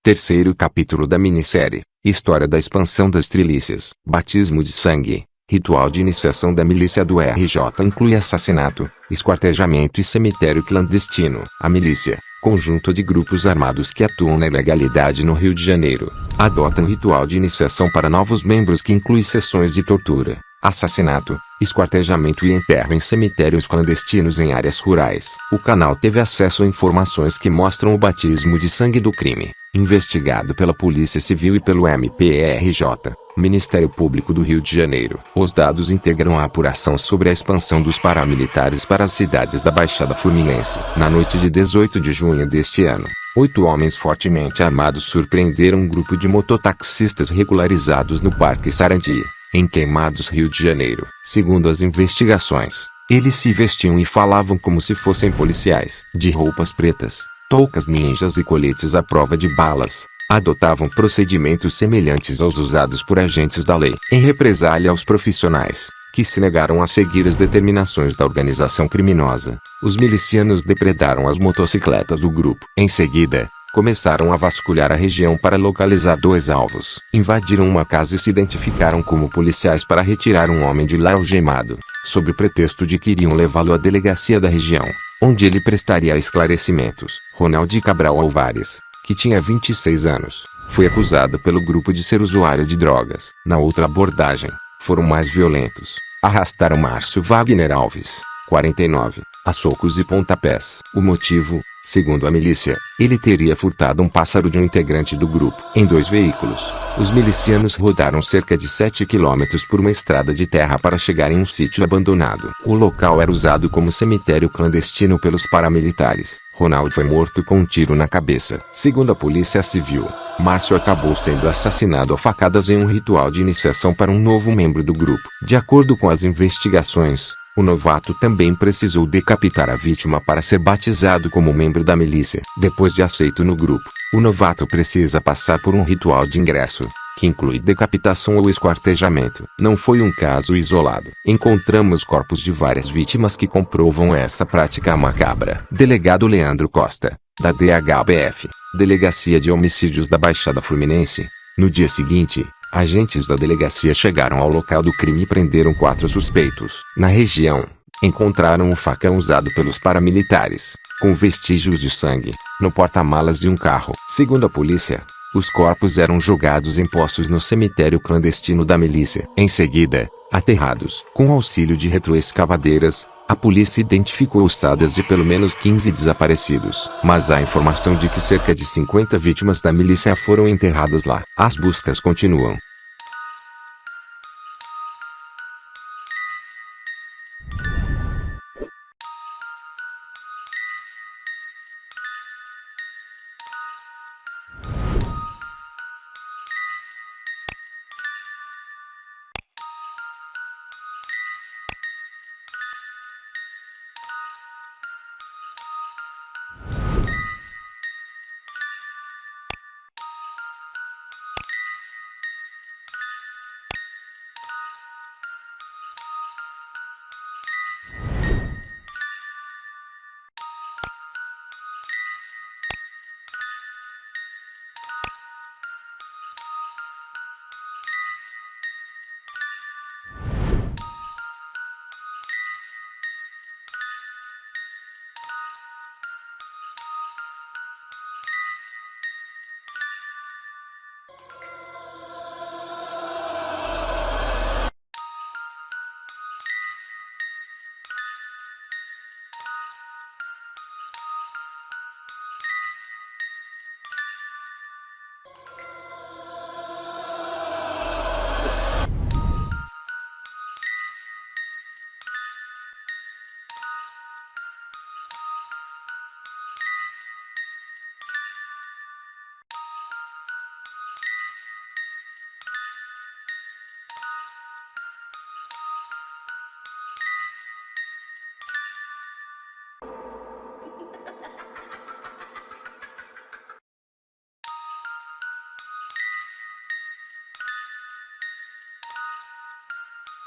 Terceiro capítulo da minissérie, História da expansão das trilícias. Batismo de sangue. Ritual de iniciação da milícia do RJ inclui assassinato, esquartejamento e cemitério clandestino. A milícia, conjunto de grupos armados que atuam na ilegalidade no Rio de Janeiro, adota um ritual de iniciação para novos membros que inclui sessões de tortura, assassinato, esquartejamento e enterro em cemitérios clandestinos em áreas rurais. O canal teve acesso a informações que mostram o batismo de sangue do crime, investigado pela Polícia Civil e pelo MPRJ, Ministério Público do Rio de Janeiro. Os dados integram a apuração sobre a expansão dos paramilitares para as cidades da Baixada Fluminense. Na noite de 18 de junho deste ano, 8 homens fortemente armados surpreenderam um grupo de mototaxistas regularizados no Parque Sarandi, em Queimados, Rio de Janeiro. Segundo as investigações, eles se vestiam e falavam como se fossem policiais. De roupas pretas, toucas ninjas e coletes à prova de balas, adotavam procedimentos semelhantes aos usados por agentes da lei. Em represália aos profissionais, que se negaram a seguir as determinações da organização criminosa, os milicianos depredaram as motocicletas do grupo. Em seguida, começaram a vasculhar a região para localizar 2 alvos. Invadiram uma casa e se identificaram como policiais para retirar um homem de lá algemado, sob o pretexto de que iriam levá-lo à delegacia da região, onde ele prestaria esclarecimentos. Ronaldo Cabral Alvares, que tinha 26 anos, foi acusado pelo grupo de ser usuário de drogas. Na outra abordagem, foram mais violentos. Arrastaram Márcio Wagner Alves, 49, a socos e pontapés. O motivo, segundo a milícia, ele teria furtado um pássaro de um integrante do grupo. Em 2 veículos, os milicianos rodaram cerca de 7 quilômetros por uma estrada de terra para chegar em um sítio abandonado. O local era usado como cemitério clandestino pelos paramilitares. Ronaldo foi morto com um tiro na cabeça. Segundo a Polícia Civil, Márcio acabou sendo assassinado a facadas em um ritual de iniciação para um novo membro do grupo. De acordo com as investigações, o novato também precisou decapitar a vítima para ser batizado como membro da milícia. Depois de aceito no grupo, o novato precisa passar por um ritual de ingresso, que inclui decapitação ou esquartejamento. Não foi um caso isolado. Encontramos corpos de várias vítimas que comprovam essa prática macabra. Delegado Leandro Costa, da DHBF, Delegacia de Homicídios da Baixada Fluminense. No dia seguinte, agentes da delegacia chegaram ao local do crime e prenderam 4 suspeitos. Na região, encontraram o facão usado pelos paramilitares, com vestígios de sangue, no porta-malas de um carro. Segundo a polícia, os corpos eram jogados em poços no cemitério clandestino da milícia. Em seguida, aterrados. Com auxílio de retroescavadeiras, a polícia identificou ossadas de pelo menos 15 desaparecidos. Mas há informação de que cerca de 50 vítimas da milícia foram enterradas lá. As buscas continuam.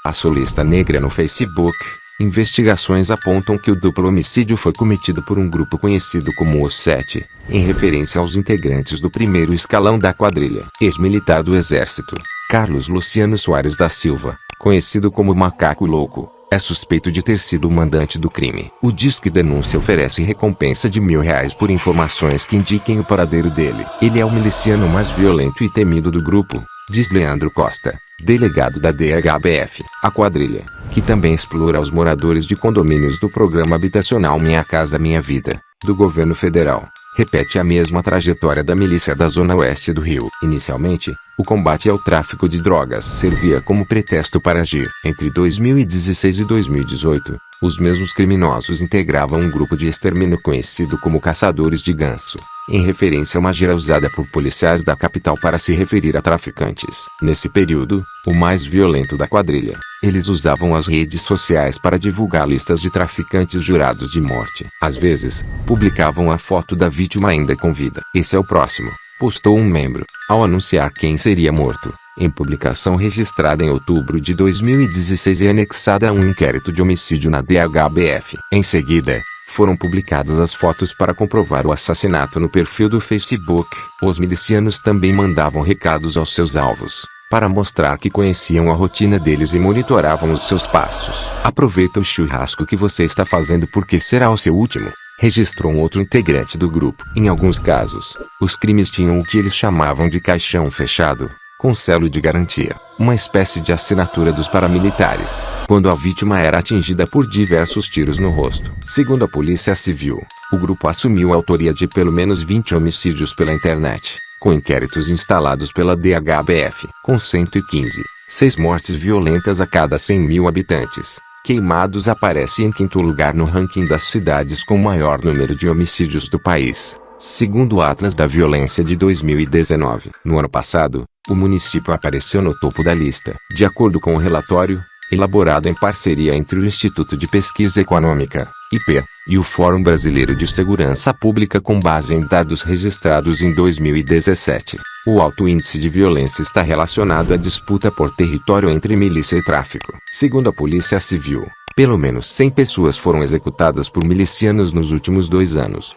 A Sulista Negra no Facebook. Investigações apontam que o duplo homicídio foi cometido por um grupo conhecido como Os Sete, em referência aos integrantes do primeiro escalão da quadrilha. Ex-militar do Exército, Carlos Luciano Soares da Silva, conhecido como Macaco Louco, é suspeito de ter sido o mandante do crime. O Disque Denúncia oferece recompensa de R$ 1.000 por informações que indiquem o paradeiro dele. Ele é o miliciano mais violento e temido do grupo, diz Leandro Costa, delegado da DHBF. A quadrilha, que também explora os moradores de condomínios do programa habitacional Minha Casa Minha Vida, do governo federal, repete a mesma trajetória da milícia da zona oeste do Rio. Inicialmente, o combate ao tráfico de drogas servia como pretexto para agir. Entre 2016 e 2018, os mesmos criminosos integravam um grupo de extermínio conhecido como Caçadores de Ganso, em referência a uma gíria usada por policiais da capital para se referir a traficantes. Nesse período, o mais violento da quadrilha, eles usavam as redes sociais para divulgar listas de traficantes jurados de morte. Às vezes, publicavam a foto da vítima ainda com vida. Esse é o próximo, postou um membro, ao anunciar quem seria morto, em publicação registrada em outubro de 2016 e anexada a um inquérito de homicídio na DHBF. Em seguida, foram publicadas as fotos para comprovar o assassinato no perfil do Facebook. Os milicianos também mandavam recados aos seus alvos, para mostrar que conheciam a rotina deles e monitoravam os seus passos. Aproveita o churrasco que você está fazendo porque será o seu último, registrou um outro integrante do grupo. Em alguns casos, os crimes tinham o que eles chamavam de caixão fechado, com selo de garantia, uma espécie de assinatura dos paramilitares, quando a vítima era atingida por diversos tiros no rosto. Segundo a Polícia Civil, o grupo assumiu a autoria de pelo menos 20 homicídios pela internet, com inquéritos instalados pela DHBF, com 115, 6 mortes violentas a cada 100 mil habitantes. Queimados aparece em quinto lugar no ranking das cidades com maior número de homicídios do país, segundo o Atlas da Violência de 2019. No ano passado, o município apareceu no topo da lista, de acordo com o relatório, elaborado em parceria entre o Instituto de Pesquisa Econômica, IP, e o Fórum Brasileiro de Segurança Pública com base em dados registrados em 2017. O alto índice de violência está relacionado à disputa por território entre milícia e tráfico. Segundo a Polícia Civil, pelo menos 100 pessoas foram executadas por milicianos nos últimos 2 anos.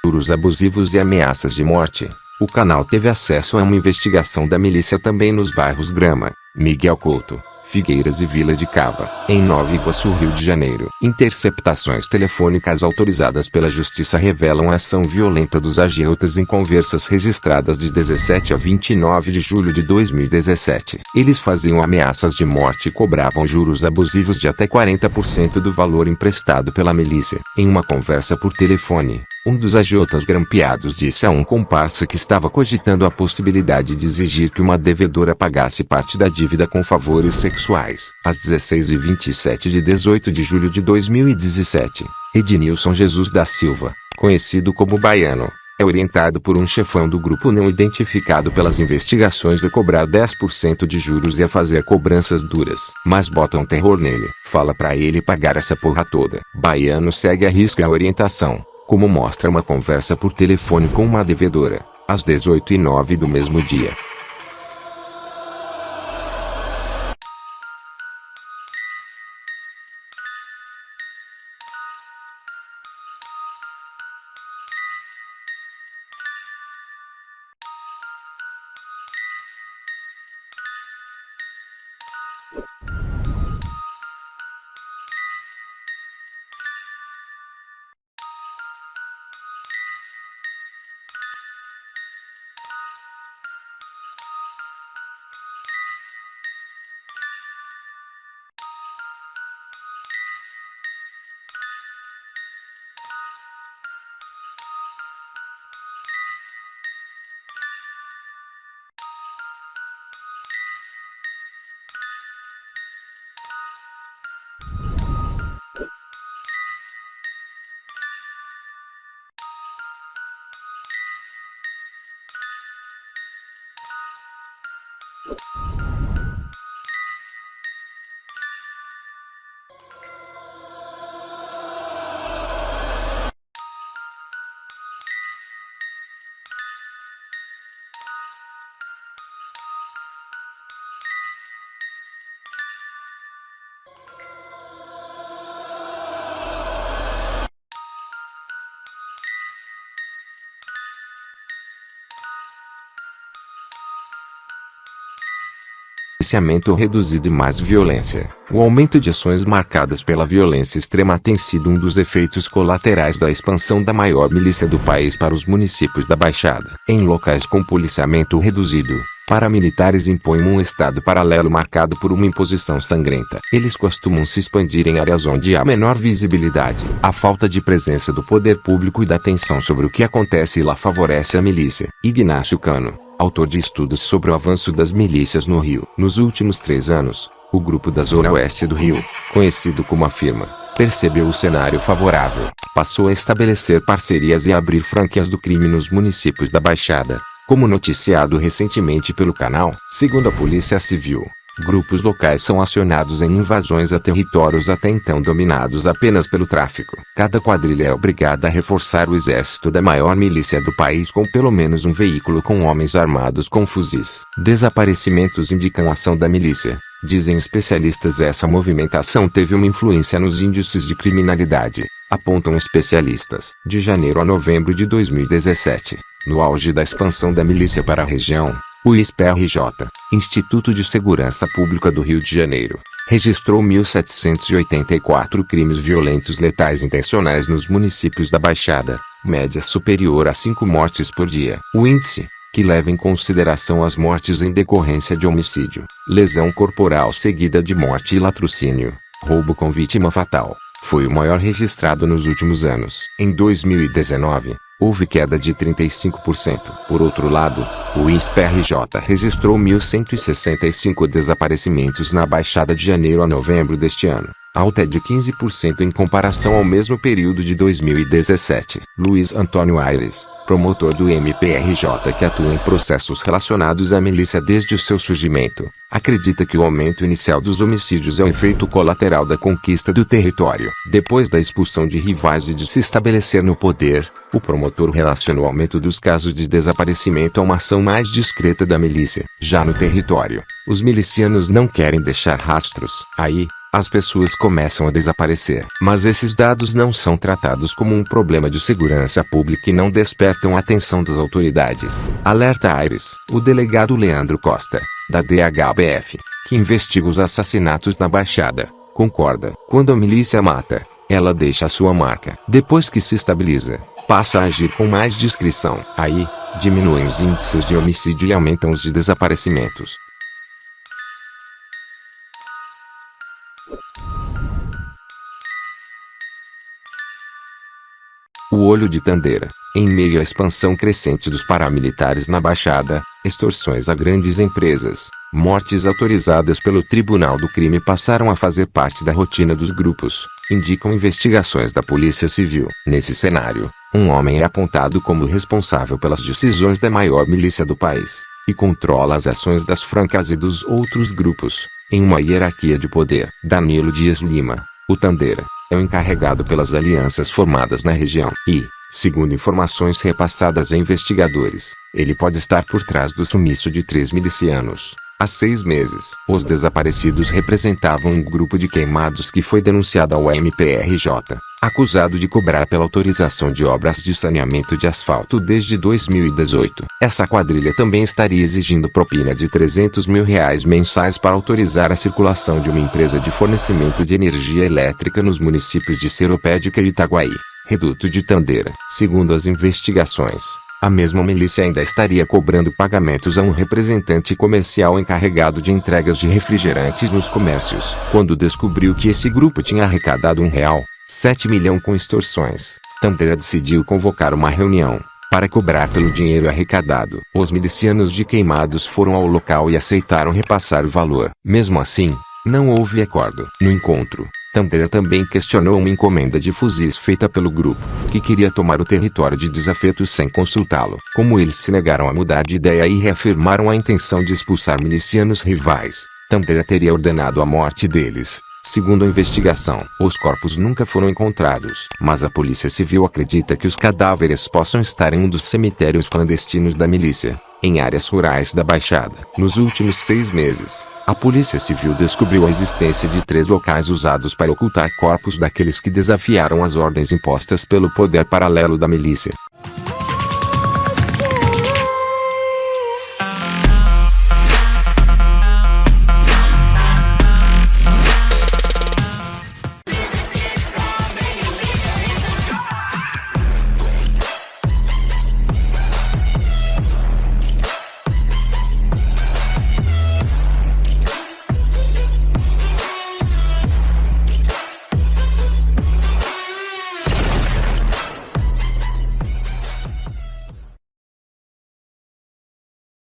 Juros abusivos e ameaças de morte. O canal teve acesso a uma investigação da milícia também nos bairros Grama, Miguel Couto, Figueiras e Vila de Cava, em Nova Iguaçu, Rio de Janeiro. Interceptações telefônicas autorizadas pela Justiça revelam a ação violenta dos agiotas em conversas registradas de 17 a 29 de julho de 2017. Eles faziam ameaças de morte e cobravam juros abusivos de até 40% do valor emprestado pela milícia. Em uma conversa por telefone, um dos agiotas grampeados disse a um comparsa que estava cogitando a possibilidade de exigir que uma devedora pagasse parte da dívida com favores sexuais. Às 16h27 de 18 de julho de 2017, Ednilson Jesus da Silva, conhecido como Baiano, é orientado por um chefão do grupo não identificado pelas investigações a cobrar 10% de juros e a fazer cobranças duras. Mas botam terror nele. Fala pra ele pagar essa porra toda. Baiano segue à risca a orientação, como mostra uma conversa por telefone com uma devedora, às 18h09 do mesmo dia. Policiamento reduzido e mais violência. O aumento de ações marcadas pela violência extrema tem sido um dos efeitos colaterais da expansão da maior milícia do país para os municípios da Baixada. Em locais com policiamento reduzido, paramilitares impõem um estado paralelo marcado por uma imposição sangrenta. Eles costumam se expandir em áreas onde há menor visibilidade. A falta de presença do poder público e da atenção sobre o que acontece lá favorece a milícia. Ignácio Cano, autor de estudos sobre o avanço das milícias no Rio. Nos últimos 3 anos, o grupo da Zona Oeste do Rio, conhecido como a Firma, percebeu o cenário favorável, passou a estabelecer parcerias e abrir franquias do crime nos municípios da Baixada, como noticiado recentemente pelo canal. Segundo a Polícia Civil, grupos locais são acionados em invasões a territórios até então dominados apenas pelo tráfico. Cada quadrilha é obrigada a reforçar o exército da maior milícia do país com pelo menos um veículo com homens armados com fuzis. Desaparecimentos indicam a ação da milícia. Dizem especialistas, essa movimentação teve uma influência nos índices de criminalidade, apontam especialistas. De janeiro a novembro de 2017, no auge da expansão da milícia para a região, o ISPRJ, Instituto de Segurança Pública do Rio de Janeiro, registrou 1.784 crimes violentos letais intencionais nos municípios da Baixada, média superior a 5 mortes por dia. O índice, que leva em consideração as mortes em decorrência de homicídio, lesão corporal seguida de morte e latrocínio, roubo com vítima fatal, foi o maior registrado nos últimos anos. Em 2019, houve queda de 35%. Por outro lado, o ISPRJ registrou 1.165 desaparecimentos na Baixada de janeiro a novembro deste ano, alta de 15% em comparação ao mesmo período de 2017. Luiz Antônio Aires, promotor do MPRJ que atua em processos relacionados à milícia desde o seu surgimento, acredita que o aumento inicial dos homicídios é um efeito colateral da conquista do território. Depois da expulsão de rivais e de se estabelecer no poder, o promotor relaciona o aumento dos casos de desaparecimento a uma ação mais discreta da milícia. Já no território, os milicianos não querem deixar rastros. Aí, as pessoas começam a desaparecer. Mas esses dados não são tratados como um problema de segurança pública e não despertam a atenção das autoridades. Alerta Aires. O delegado Leandro Costa, da DHBF, que investiga os assassinatos na Baixada, concorda. Quando a milícia mata, ela deixa a sua marca. Depois que se estabiliza, passa a agir com mais discrição. Aí, diminuem os índices de homicídio e aumentam os de desaparecimentos. O olho de Tandeira. Em meio à expansão crescente dos paramilitares na Baixada, extorsões a grandes empresas, mortes autorizadas pelo Tribunal do Crime passaram a fazer parte da rotina dos grupos, indicam investigações da Polícia Civil. Nesse cenário, um homem é apontado como responsável pelas decisões da maior milícia do país, e controla as ações das francas e dos outros grupos, em uma hierarquia de poder. Danilo Dias Lima, o Tandeira, é o encarregado pelas alianças formadas na região e, segundo informações repassadas a investigadores, ele pode estar por trás do sumiço de 3 milicianos. Há 6 meses, os desaparecidos representavam um grupo de queimados que foi denunciado ao MPRJ. acusado de cobrar pela autorização de obras de saneamento de asfalto desde 2018. Essa quadrilha também estaria exigindo propina de R$300 mil mensais para autorizar a circulação de uma empresa de fornecimento de energia elétrica nos municípios de Seropédica e Itaguaí, Reduto de Tandera. Segundo as investigações, a mesma milícia ainda estaria cobrando pagamentos a um representante comercial encarregado de entregas de refrigerantes nos comércios. Quando descobriu que esse grupo tinha arrecadado R$1,7 milhão com extorsões, Tandera decidiu convocar uma reunião para cobrar pelo dinheiro arrecadado. Os milicianos de Queimados foram ao local e aceitaram repassar o valor. Mesmo assim, não houve acordo. No encontro, Tandera também questionou uma encomenda de fuzis feita pelo grupo, que queria tomar o território de Desafeto sem consultá-lo. Como eles se negaram a mudar de ideia e reafirmaram a intenção de expulsar milicianos rivais, Tandera teria ordenado a morte deles. Segundo a investigação, os corpos nunca foram encontrados, mas a Polícia Civil acredita que os cadáveres possam estar em um dos cemitérios clandestinos da milícia, em áreas rurais da Baixada. Nos últimos 6 meses, a Polícia Civil descobriu a existência de 3 locais usados para ocultar corpos daqueles que desafiaram as ordens impostas pelo poder paralelo da milícia.